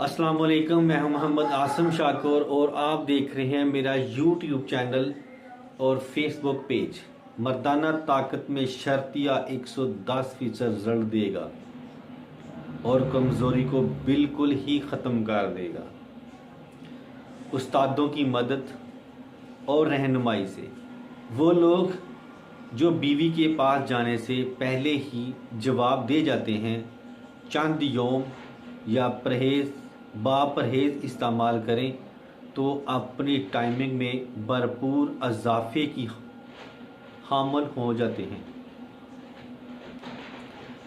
अस्सलाम वालेकुम। मैं हूं मोहम्मद आसिम शाकोर और आप देख रहे हैं मेरा यूट्यूब चैनल और फेसबुक पेज। मर्दाना ताकत में शर्तिया 110% रिजल्ट देगा और कमज़ोरी को बिल्कुल ही ख़त्म कर देगा। उस्तादों की मदद और रहनुमाई से वो लोग जो बीवी के पास जाने से पहले ही जवाब दे जाते हैं, चंद योम या बापरहेज़ इस्तेमाल करें तो अपनी टाइमिंग में भरपूर इजाफे की हामिल हो जाते हैं।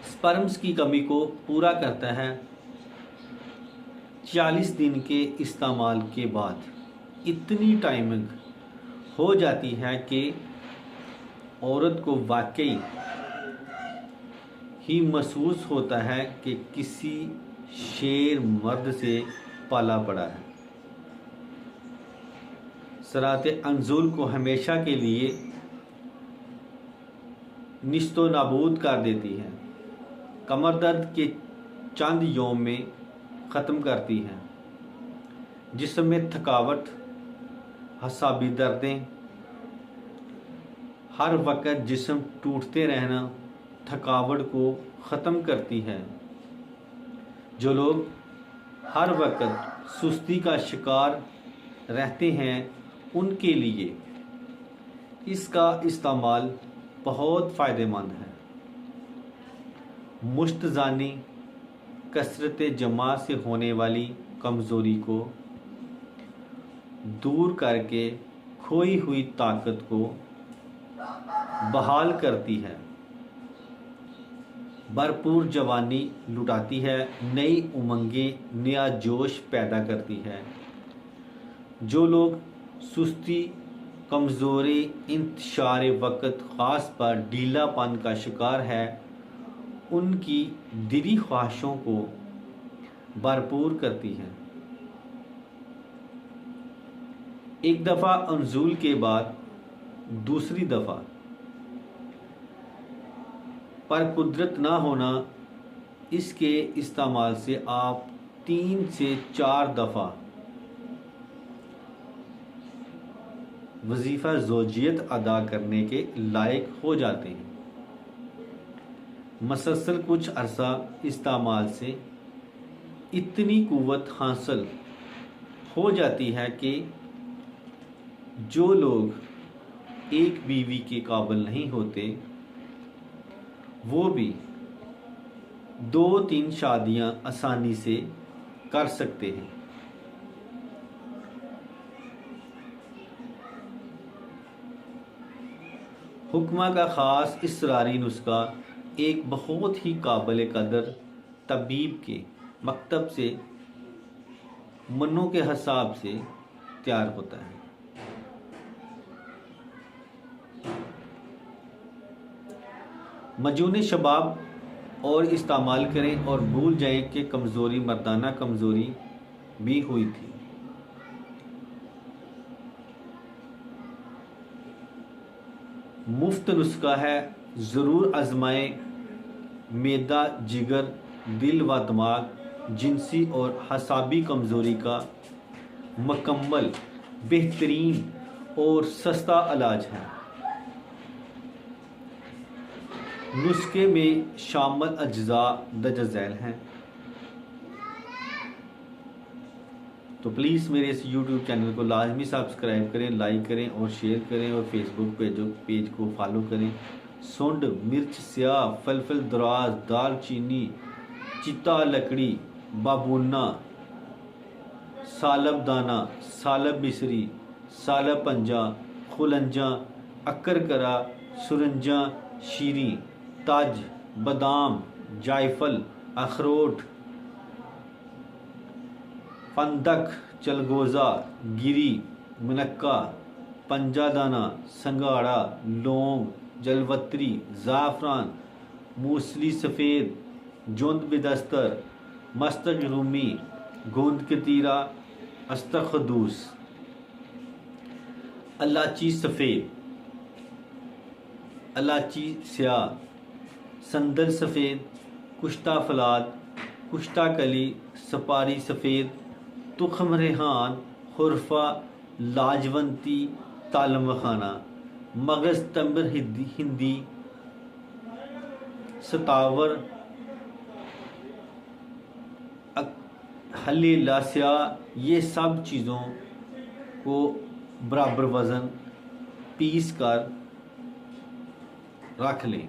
स्पर्म्स की कमी को पूरा करता है। 40 दिन के इस्तेमाल के बाद इतनी टाइमिंग हो जाती है कि औरत को वाकई ही महसूस होता है कि किसी शेर मर्द से पाला पड़ा है। सरात अंजुल को हमेशा के लिए निस्तो नाबूद कर देती है। कमर दर्द के चंद योम में ख़त्म करती है। जिस्म में थकावट, हसाबी दर्दें, हर वक्त जिस्म टूटते रहना थकावट को ख़त्म करती है। जो लोग हर वक्त सुस्ती का शिकार रहते हैं उनके लिए इसका इस्तेमाल बहुत फ़ायदेमंद है। मुश्तज़ानी कसरत जमा से होने वाली कमज़ोरी को दूर करके खोई हुई ताकत को बहाल करती है, भरपूर जवानी लुटाती है, नई उमंगें, नया जोश पैदा करती है। जो लोग सुस्ती, कमज़ोरी, इंतशार वक्त ख़ास पर ढीलापन का शिकार है, उनकी दिली ख्वाहिशों को भरपूर करती है। एक दफ़ा अंजुल के बाद दूसरी दफ़ा पर कुदरत ना होना, इसके इस्तेमाल से आप 3 से 4 दफ़ा वजीफ़ा ज़ौजियत अदा करने के लायक हो जाते हैं। मसलसल कुछ अरसा इस्तेमाल से इतनी कुव्वत हासिल हो जाती है कि जो लोग एक बीवी के काबिल नहीं होते वो भी 2-3 शादियां आसानी से कर सकते हैं। हुक्मा का ख़ास इसरारी नुस्खा एक बहुत ही काबिल कदर तबीब के मकतब से मन्नों के हिसाब से तैयार होता है। मजून शबाब और इस्तेमाल करें और भूल जाएं कि कमज़ोरी मर्दाना कमज़ोरी भी हुई थी। मुफ्त नुस्खा है, ज़रूर आजमाएं। मैदा, जिगर, दिल व दिमाग, जिनसी और हसाबी कमज़ोरी का मुकम्मल, बेहतरीन और सस्ता इलाज है। नुस्खे में शामिल अज्जा दर्ज झैल हैं। तो प्लीज़ मेरे इस यूट्यूब चैनल को लाजमी सब्सक्राइब करें, लाइक करें और शेयर करें और फेसबुक पेज को फॉलो करें। सुंड, मिर्च स्याह, फलफल दराज, दालचीनी, चिता लकड़ी, बाबूना, सालब दाना, सालब बिसरी, सालब पंजा, खुलंजा, अक्करकरा, सुरंजा, शीरी, ताज, बादाम, जायफल, अखरोट, फंदक, चलगोज़ा, गिरी, मुनक्का, पंजादाना, संगाड़ा, लौंग, जलवत्री, ज़ाफ़रान, मूसली सफ़ेद, जुंद बिदस्तर, मस्तक रूमी, गोंद कतीरा, अस्तखदूस, इलायची सफ़ेद, इलायची स्याह, संदल सफ़ेद, कुश्ता फलाद, कुश्ता कली, सपारी सफ़ेद, तुखम रेहान, हुरफा, लाजवंती, तालम खाना, मगज़ तम्र हिंदी, सतावर, हल्ली लास्या, ये सब चीज़ों को बराबर वज़न पीस कर रख लें।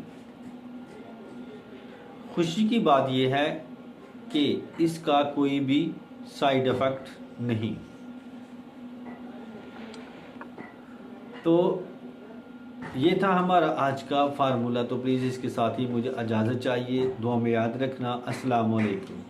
खुशी की बात यह है कि इसका कोई भी साइड इफ़ेक्ट नहीं। तो ये था हमारा आज का फार्मूला। तो प्लीज़ इसके साथ ही मुझे इजाज़त चाहिए। दुआ में याद रखना। अस्सलाम वालेकुम।